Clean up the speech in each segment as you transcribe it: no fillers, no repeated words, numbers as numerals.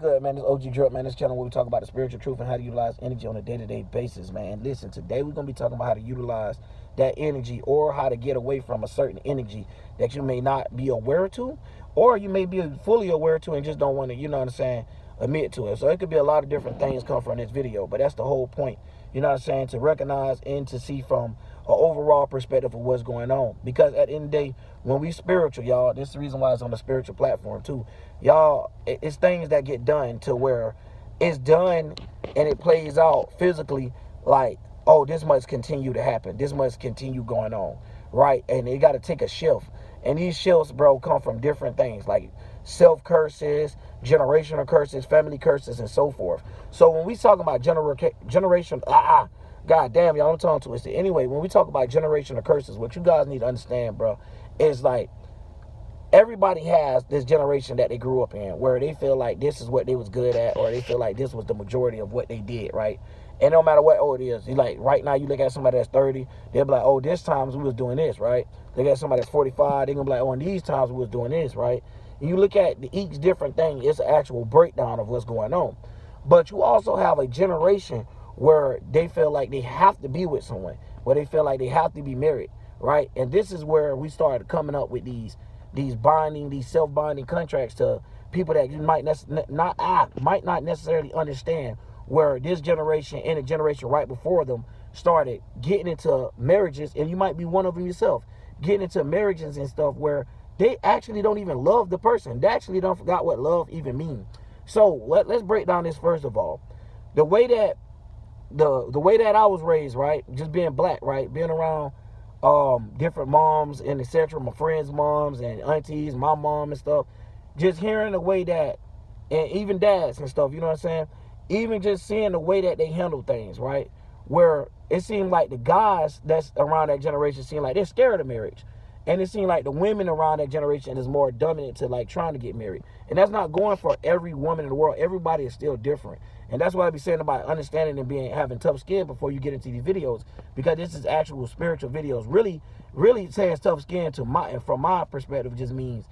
Good, man. This OG Drip, man. This channel where we talk about the spiritual truth and how to utilize energy on a day-to-day basis, man. Listen, today we're going to be talking about how to utilize that energy or how to get away from a certain energy that you may not be aware to, or you may be fully aware to and just don't want to, you know what I'm saying, admit to it. So it could be a lot of different things come from this video, but that's the whole point, you know what I'm saying, to recognize and to see from an overall perspective of what's going on. Because at the end of the day, when we spiritual, y'all, this is the reason why it's on the spiritual platform too. Y'all, it's things that get done to where it's done and it plays out physically like, oh, this must continue to happen. This must continue going on, right? And it got to take a shift. And these shifts, bro, come from different things like self-curses, generational curses, family curses, and so forth. So when we talk about generation, God damn, y'all, I'm tongue twisted. Anyway, when we talk about generational curses, what you guys need to understand, bro, is like everybody has this generation that they grew up in where they feel like this is what they was good at, or they feel like this was the majority of what they did, right? And no matter what old it is, you like right now you look at somebody that's 30, they'll be like, oh, this times we was doing this, right? Look at somebody that's 45, they're gonna be like, oh, in these times we was doing this, right? And you look at each different thing, it's an actual breakdown of what's going on. But you also have a generation where they feel like they have to be with someone, where they feel like they have to be married, right? And this is where we started coming up with these self-binding contracts to people that you might not necessarily understand, where this generation and the generation right before them started getting into marriages, and you might be one of them yourself, getting into marriages and stuff where they actually don't even love the person. They actually don't forgot what love even means. So let's break down this first of all. The way that I was raised, right, just being black, right, being around different moms and etc., my friends' moms and aunties, my mom and stuff, just hearing the way that, and even dads and stuff, you know what I'm saying, even just seeing the way that they handle things, right, where it seemed like the guys that's around that generation seem like they're scared of marriage, and it seemed like the women around that generation is more dominant to like trying to get married. And that's not going for every woman in the world. Everybody is still different. And that's what I be saying about understanding and having tough skin before you get into these videos, because this is actual spiritual videos. Really saying tough skin from my perspective just means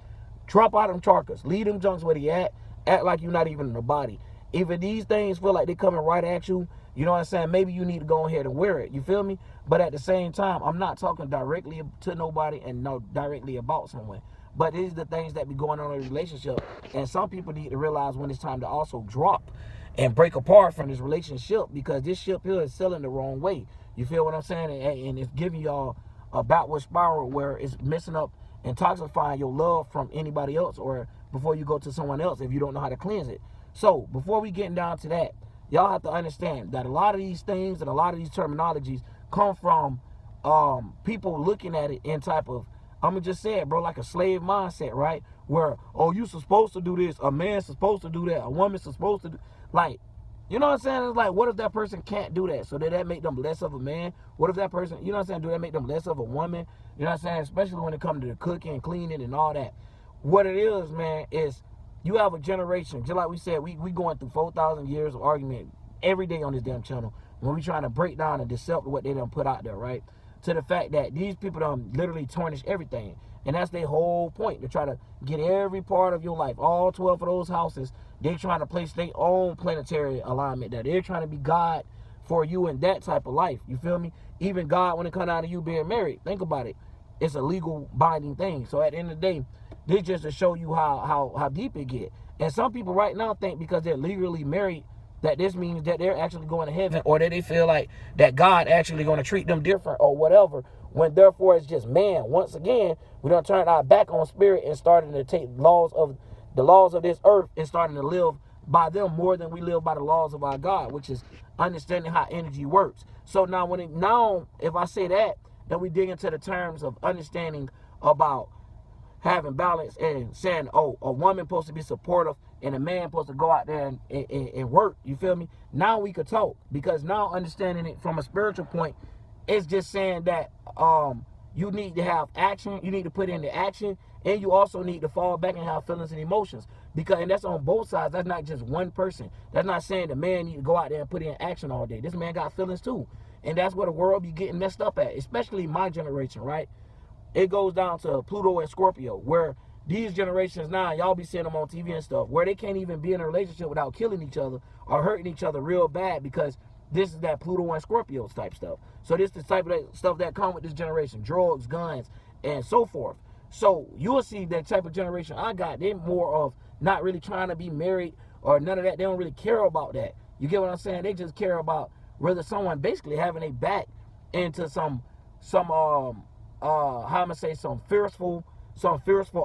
drop out them charkers, leave them junks where they at, act like you're not even in the body. Even these things feel like they're coming right at you, you know what I'm saying, maybe you need to go ahead and wear it, you feel me? But at the same time, I'm not talking directly to nobody and no directly about someone. But these are the things that be going on in a relationship. And some people need to realize when it's time to also drop and break apart from this relationship, because this ship here is selling the wrong way. You feel what I'm saying? And it's giving y'all a backward spiral where it's messing up and toxifying your love from anybody else, or before you go to someone else if you don't know how to cleanse it. So before we get down to that, y'all have to understand that a lot of these things and a lot of these terminologies come from people looking at it in type of, I'm going to just say it, bro, like a slave mindset, right? Where, oh, you supposed to do this, a man's supposed to do that, a woman's supposed to do, like, you know what I'm saying? It's like, what if that person can't do that? So did that make them less of a man? What if that person, you know what I'm saying, do that make them less of a woman? You know what I'm saying? Especially when it comes to the cooking and cleaning and all that. What it is, man, is you have a generation, just like we said, we going through 4,000 years of argument every day on this damn channel when we trying to break down and dissect what they done put out there, right? To the fact that these people done literally tarnish everything. And that's their whole point, to try to get every part of your life, all 12 of those houses, they trying to place their own planetary alignment there. They're trying to be God for you in that type of life, you feel me? Even God, when it comes down to you being married, think about it, it's a legal binding thing. So at the end of the day, this just to show you how deep it get. And some people right now think because they're legally married that this means that they're actually going to heaven, or that they feel like that God actually going to treat them different or whatever, when therefore it's just man. Once again, we done turned our back on spirit and starting to take the laws of this earth and starting to live by them more than we live by the laws of our God, which is understanding how energy works. So now if I say that, then we dig into the terms of understanding about having balance and saying, oh, a woman supposed to be supportive and a man supposed to go out there and work, you feel me? Now we could talk, because now understanding it from a spiritual point, it's just saying that you need to have action, you need to put into action, and you also need to fall back and have feelings and emotions. And that's on both sides. That's not just one person. That's not saying the man need to go out there and put in action all day. This man got feelings too. And that's where the world be getting messed up at, especially my generation, right? It goes down to Pluto and Scorpio, where these generations now, y'all be seeing them on TV and stuff, where they can't even be in a relationship without killing each other or hurting each other real bad, because this is that Pluto and Scorpio type stuff. So this is the type of stuff that come with this generation: drugs, guns, and so forth. So you'll see that type of generation I got, they more of not really trying to be married or none of that. They don't really care about that. You get what I'm saying? They just care about whether someone basically having a back into some how I'm gonna say, some fearful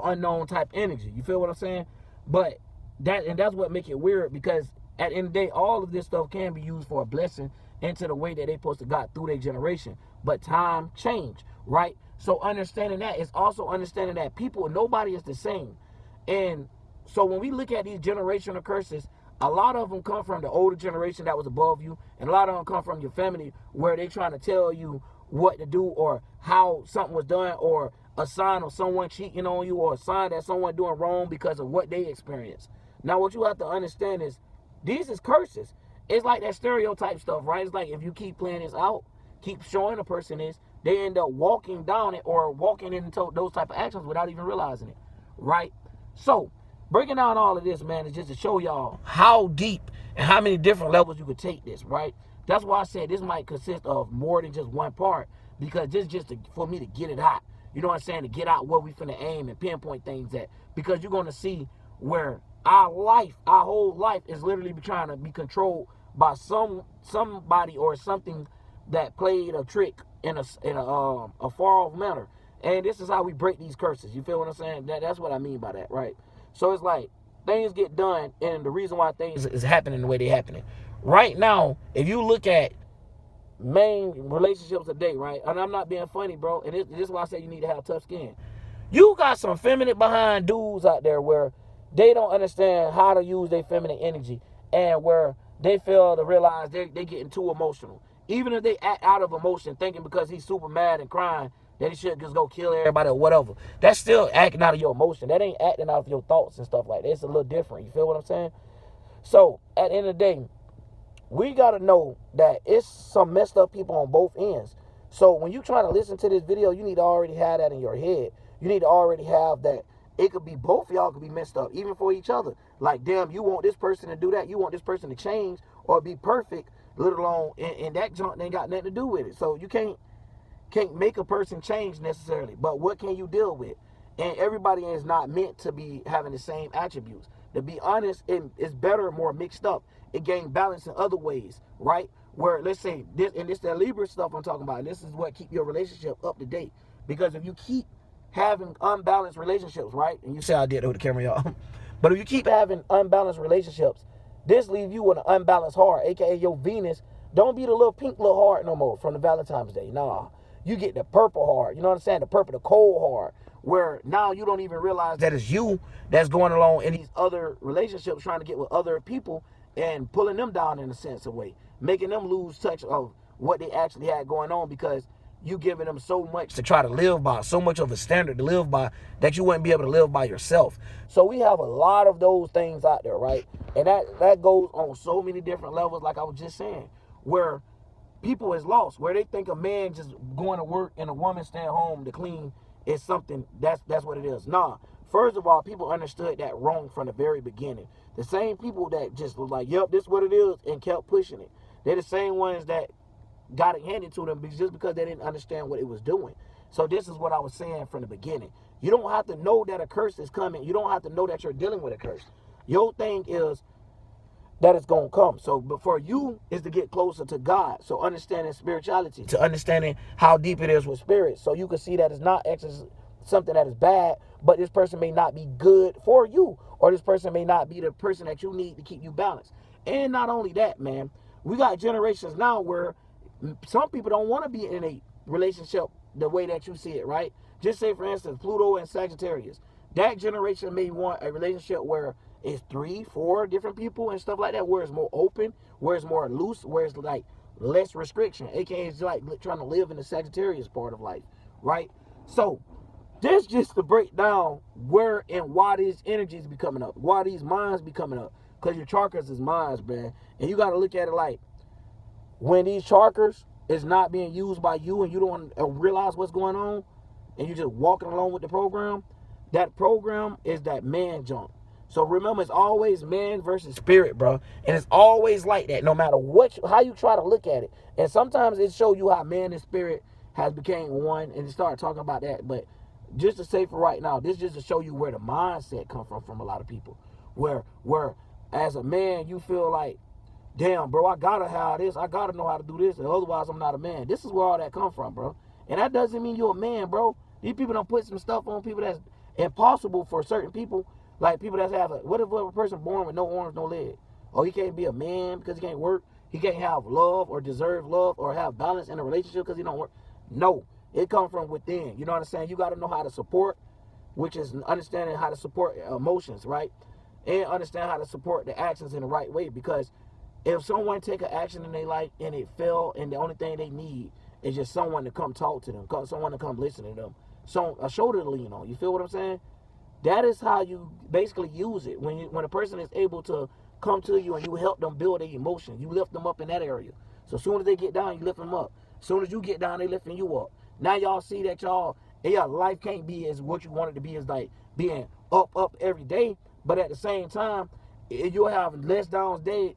unknown type energy. You feel what I'm saying? But that's what make it weird, because at the end of the day, all of this stuff can be used for a blessing into the way that they supposed to got through their generation. But time change, right? So understanding that is also understanding that nobody is the same. And so when we look at these generational curses, a lot of them come from the older generation that was above you, and a lot of them come from your family, where they trying to tell you what to do or how something was done, or a sign of someone cheating on you, or a sign that someone doing wrong because of what they experienced. Now, what you have to understand is these is curses. It's like that stereotype stuff, right? It's like if you keep playing this out, keep showing a person this, they end up walking down it or walking into those type of actions without even realizing it, right? So breaking down all of this, man, is just to show y'all how deep and how many different levels you could take this, right? That's why I said this might consist of more than just one part, because this just for me to get it out. You know what I'm saying? To get out where we finna aim and pinpoint things at. Because you're going to see where our whole life is literally trying to be controlled by somebody or something that played a trick in a far off manner. And this is how we break these curses. You feel what I'm saying? That's what I mean by that, right? So it's like things get done, and the reason why things is happening the way they're happening. Right now, if you look at main relationships today, right? And I'm not being funny, bro. And this is why I say you need to have tough skin. You got some feminine behind dudes out there where they don't understand how to use their feminine energy, and where they fail to realize they getting too emotional. Even if they act out of emotion, thinking because he's super mad and crying that he should just go kill everybody or whatever. That's still acting out of your emotion. That ain't acting out of your thoughts and stuff like that. It's a little different. You feel what I'm saying? So at the end of the day, we got to know that it's some messed up people on both ends. So when you try to listen to this video, you need to already have that in your head. You need to already have that it could be both of y'all could be messed up, even for each other. Like, damn, you want this person to do that. You want this person to change or be perfect, let alone, and that junk ain't got nothing to do with it. So you can't make a person change necessarily. But what can you deal with? And everybody is not meant to be having the same attributes. To be honest, it's better, more mixed up. It gains balance in other ways, right? Where, let's say, this that Libra stuff I'm talking about, and this is what keep your relationship up to date. Because if you keep having unbalanced relationships, right? And you say I did it with the camera, y'all. But if you keep having unbalanced relationships, this leaves you with an unbalanced heart, aka your Venus. Don't be the little pink little heart no more from the Valentine's Day. Nah. You get the purple heart. You know what I'm saying? The purple, the cold heart. Where now you don't even realize that it's you that's going along in these other relationships, trying to get with other people and pulling them down in a sense of way, making them lose touch of what they actually had going on, because you giving them so much to try to live by, so much of a standard to live by, that you wouldn't be able to live by yourself. So we have a lot of those things out there, right? And that goes on so many different levels, like I was just saying, where people is lost, where they think a man just going to work and a woman staying home to clean is something that's what it is. Nah. First of all, people understood that wrong from the very beginning. The same people that just was like, yep, this is what it is, and kept pushing it. They're the same ones that got it handed to them just because they didn't understand what it was doing. So this is what I was saying from the beginning. You don't have to know that a curse is coming. You don't have to know that you're dealing with a curse. Your thing is that it's going to come. So but for you is to get closer to God. So understanding spirituality, to understanding how deep it is with spirit. So you can see that it's not something that is bad, but this person may not be good for you, or this person may not be the person that you need to keep you balanced. And not only that, man, we got generations now where some people don't want to be in a relationship the way that you see it, right? Just say, for instance, Pluto and Sagittarius. That generation may want a relationship where it's 3, 4 different people and stuff like that, where it's more open, where it's more loose, where it's like less restriction, aka it's like trying to live in the Sagittarius part of life, right? So this just to break down where and why these energies be coming up, why these minds be coming up, because your chakras is minds, man. And you got to look at it like, when these chakras is not being used by you and you don't realize what's going on, and you're just walking along with the program, That program is that man junk. So remember, it's always man versus spirit, bro. And it's always like that, no matter how you try to look at it. And sometimes it show you how man and spirit has became one, and you start talking about that. But just to say for right now, this just to show you where the mindset come from a lot of people. Where as a man, you feel like, damn, bro, I gotta have this. I gotta know how to do this, and otherwise I'm not a man. This is where all that come from, bro. And that doesn't mean you're a man, bro. These people don't put some stuff on people that's impossible for certain people. Like people that have what if a person born with no arms, no legs? Oh, he can't be a man because he can't work. He can't have love or deserve love or have balance in a relationship because he don't work. No, it comes from within. You know what I'm saying? You got to know how to support, which is understanding how to support emotions, right? And understand how to support the actions in the right way. Because if someone take an action in their life and it fail, and the only thing they need is just someone to come talk to them, someone to come listen to them, so a shoulder to lean on. You feel what I'm saying? That is how you basically use it. When a person is able to come to you and you help them build their emotions, you lift them up in that area. So as soon as they get down, you lift them up. As soon as you get down, they lifting you up. Now y'all see that life can't be as what you want it to be, as like being up every day. But at the same time, you'll have less down days,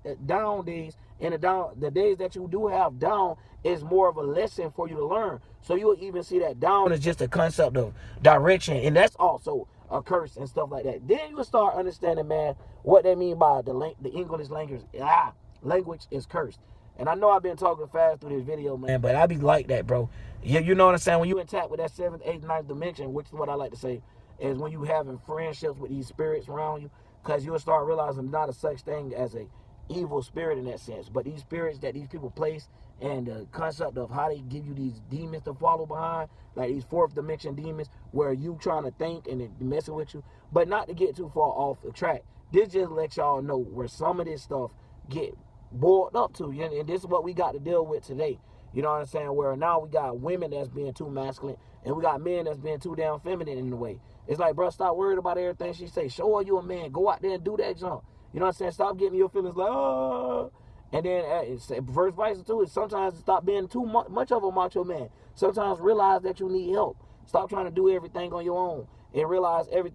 and the days that you do have down is more of a lesson for you to learn. So you'll even see that down is just a concept of direction, and that's also a curse and stuff like that. Then you'll start understanding, man, what they mean by the English language is cursed. And I know I've been talking fast through this video, man, but I be like that, bro. You know what I'm saying? When you intact with that 7th, 8th, 9th dimension, which is what I like to say, is when you having friendships with these spirits around you, because you'll start realizing not a such thing as a evil spirit in that sense, but these spirits that these people place, and the concept of how they give you these demons to follow behind, like these 4th dimension demons, where you trying to think and they're messing with you, but not to get too far off the track. This just lets y'all know where some of this stuff get boiled up to, and this is what we got to deal with today. You know what I'm saying? Where now we got women that's being too masculine, and we got men that's being too damn feminine in a way. It's like, bro, stop worried about everything she say. Show her you a man. Go out there and do that jump. You know what I'm saying? Stop getting your feelings like, oh. And then first vice too is sometimes stop being too much of a macho man. Sometimes realize that you need help. Stop trying to do everything on your own, and realize every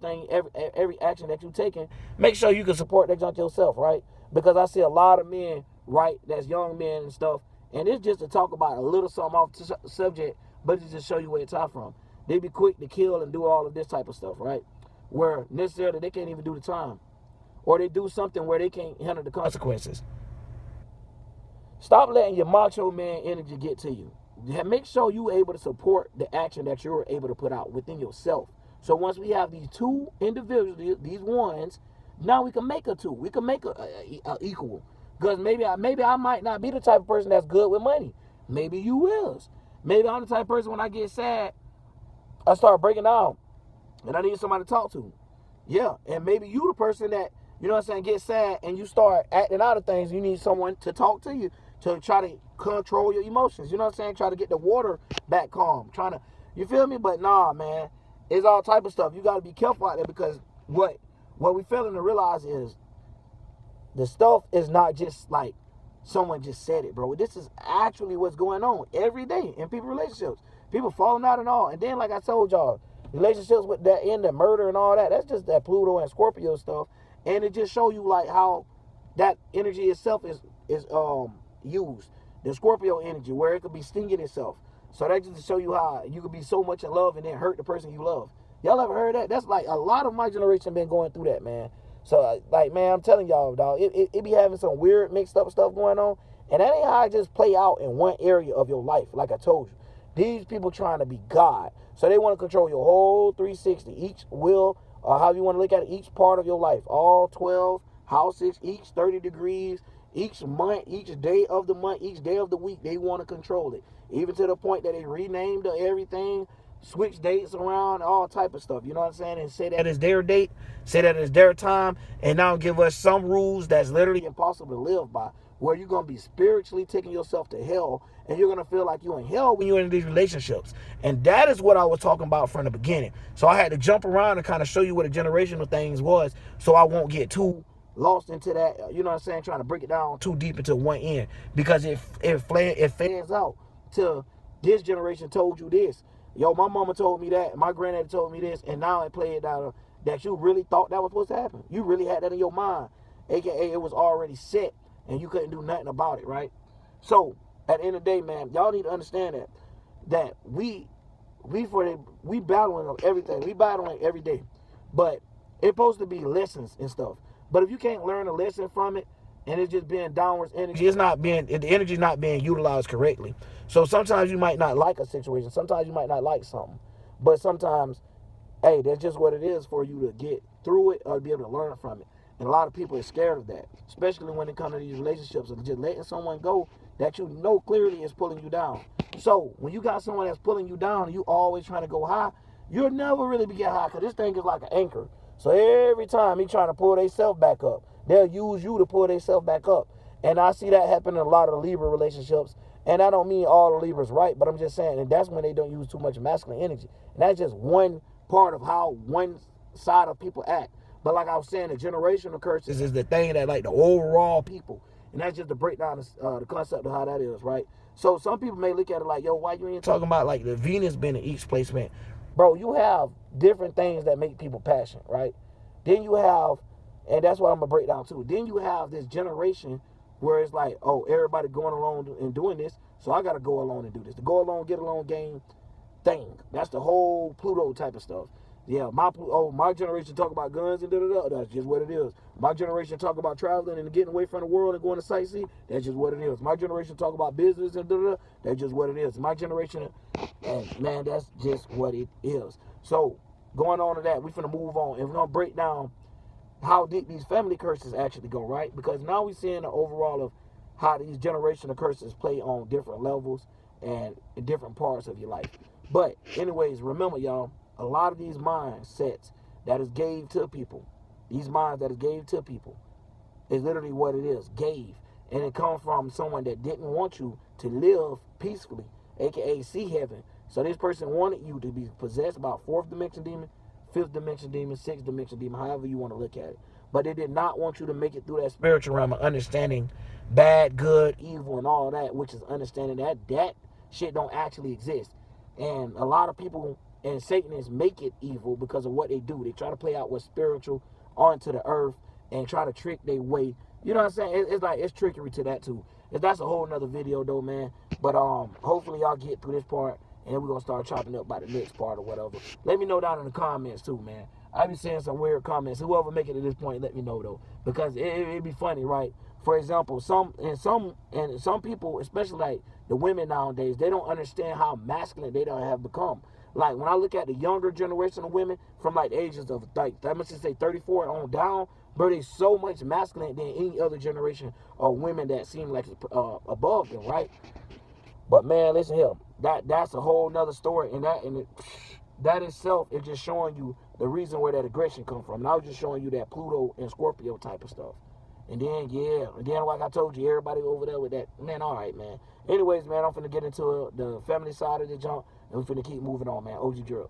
action that you're taking. Make sure you can support that junk yourself, right? Because I see a lot of men, right, that's young men and stuff, and it's just to talk about a little something off the subject, but to just show you where it's out from. They be quick to kill and do all of this type of stuff, right? Where necessarily they can't even do the time. Or they do something where they can't handle the consequences. Stop letting your macho man energy get to you. Make sure you're able to support the action that you're able to put out within yourself. So once we have these two individuals, these ones, now we can make a two. We can make a equal. Because maybe I might not be the type of person that's good with money. Maybe you is. Maybe I'm the type of person when I get sad, I start breaking down, and I need somebody to talk to. Yeah, and maybe you the person that, you know what I'm saying, get sad and you start acting out of things. You need someone to talk to you to try to control your emotions. You know what I'm saying? Try to get the water back calm. You feel me? But nah, man, it's all type of stuff. You got to be careful out there, because what we failing to realize is the stuff is not just like someone just said it, bro. This is actually what's going on every day in people's relationships. People falling out and all. And then, like I told y'all, relationships with that end of murder and all that, that's just that Pluto and Scorpio stuff. And it just show you like how that energy itself is used. The Scorpio energy, where it could be stinging itself. So that just to show you how you could be so much in love and then hurt the person you love. Y'all ever heard that? That's like a lot of my generation been going through that, man. So like, man, I'm telling y'all, dog, it be having some weird mixed up stuff going on. And that ain't how it just play out in one area of your life, like I told you. These people trying to be God. So they want to control your whole 360, each will, or however you want to look at it, each part of your life. All 12 houses, each 30 degrees, each month, each day of the month, each day of the week, they want to control it. Even to the point that they renamed everything, switch dates around, all type of stuff. You know what I'm saying? And say that it's their date, say that it's their time, and now give us some rules that's literally impossible to live by, where you're going to be spiritually taking yourself to hell, and you're going to feel like you're in hell when you're in these relationships. And that is what I was talking about from the beginning. So I had to jump around and kind of show you what the generational things was, so I won't get too lost into that, you know what I'm saying, trying to break it down too deep into one end, because it fans out to this generation told you this, Yo, my mama told me that, my granddaddy told me this, and now I play it down that you really thought that was supposed to happen. You really had that in your mind, aka it was already set, and you couldn't do nothing about it, right? So at the end of the day, man, y'all need to understand that we battling everything. We battling every day, but it's supposed to be lessons and stuff. But if you can't learn a lesson from it, and it's just being downwards energy, the energy is not being utilized correctly. So sometimes you might not like a situation. Sometimes you might not like something, but sometimes, hey, that's just what it is for you to get through it or be able to learn from it. And a lot of people are scared of that, especially when it comes to these relationships and just letting someone go that you know clearly is pulling you down. So when you got someone that's pulling you down and you always trying to go high, you'll never really get high because this thing is like an anchor. So every time he trying to pull themselves back up, they'll use you to pull themselves back up. And I see that happen in a lot of the Libra relationships. And I don't mean all the Libras right, but I'm just saying, and that's when they don't use too much masculine energy. And that's just one part of how one side of people act. But like I was saying, the generational curses is the thing that like the overall people. And that's just to break down the concept of how that is, right? So some people may look at it like, yo, why you ain't talking about like the Venus being in each placement? Bro, you have different things that make people passionate, right? Then you have, and that's what I'm going to break down too. Then you have this generation where it's like, oh, everybody going along and doing this, so I got to go along and do this. The go along, get along game thing. That's the whole Pluto type of stuff. Yeah, my generation talk about guns and da-da-da. That's just what it is. My generation talk about traveling and getting away from the world and going to sightsee. That's just what it is. My generation talk about business and da-da-da. That's just what it is. My generation, and man, that's just what it is. So going on to that, we finna move on. And we're going to break down how deep these family curses actually go, right? Because now we're seeing the overall of how these generational curses play on different levels and in different parts of your life. But anyways, remember, y'all, a lot of these mindsets that is gave to people, these minds that is gave to people, is literally what it is, gave. And it comes from someone that didn't want you to live peacefully, aka see heaven. So this person wanted you to be possessed by a fourth dimension demon, fifth dimension demon, sixth dimension demon, however you want to look at it. But they did not want you to make it through that spiritual realm of understanding bad, good, evil, and all that, which is understanding that shit don't actually exist. And a lot of people and Satanists make it evil because of what they do. They try to play out what's spiritual onto the earth and try to trick their way. You know what I'm saying? It's like, it's trickery to that too. That's a whole nother video though, man. But hopefully y'all get through this part, and then we're gonna start chopping up by the next part or whatever. Let me know down in the comments too, man. I be seeing some weird comments. Whoever make it to this point, let me know though, because it'd be funny, right? For example, some people, especially like the women nowadays, they don't understand how masculine they don't have become. Like when I look at the younger generation of women from like the ages of like, I must say 34 on down, bro, they so much masculine than any other generation of women that seem like above them, right? But man, listen here, that's a whole nother story, and that itself is just showing you the reason where that aggression come from. And I was just showing you that Pluto and Scorpio type of stuff. And then, like I told you, everybody over there with that, man, all right, man. Anyways, man, I'm finna get into the family side of the junk, and we're finna keep moving on, man. OG Drill.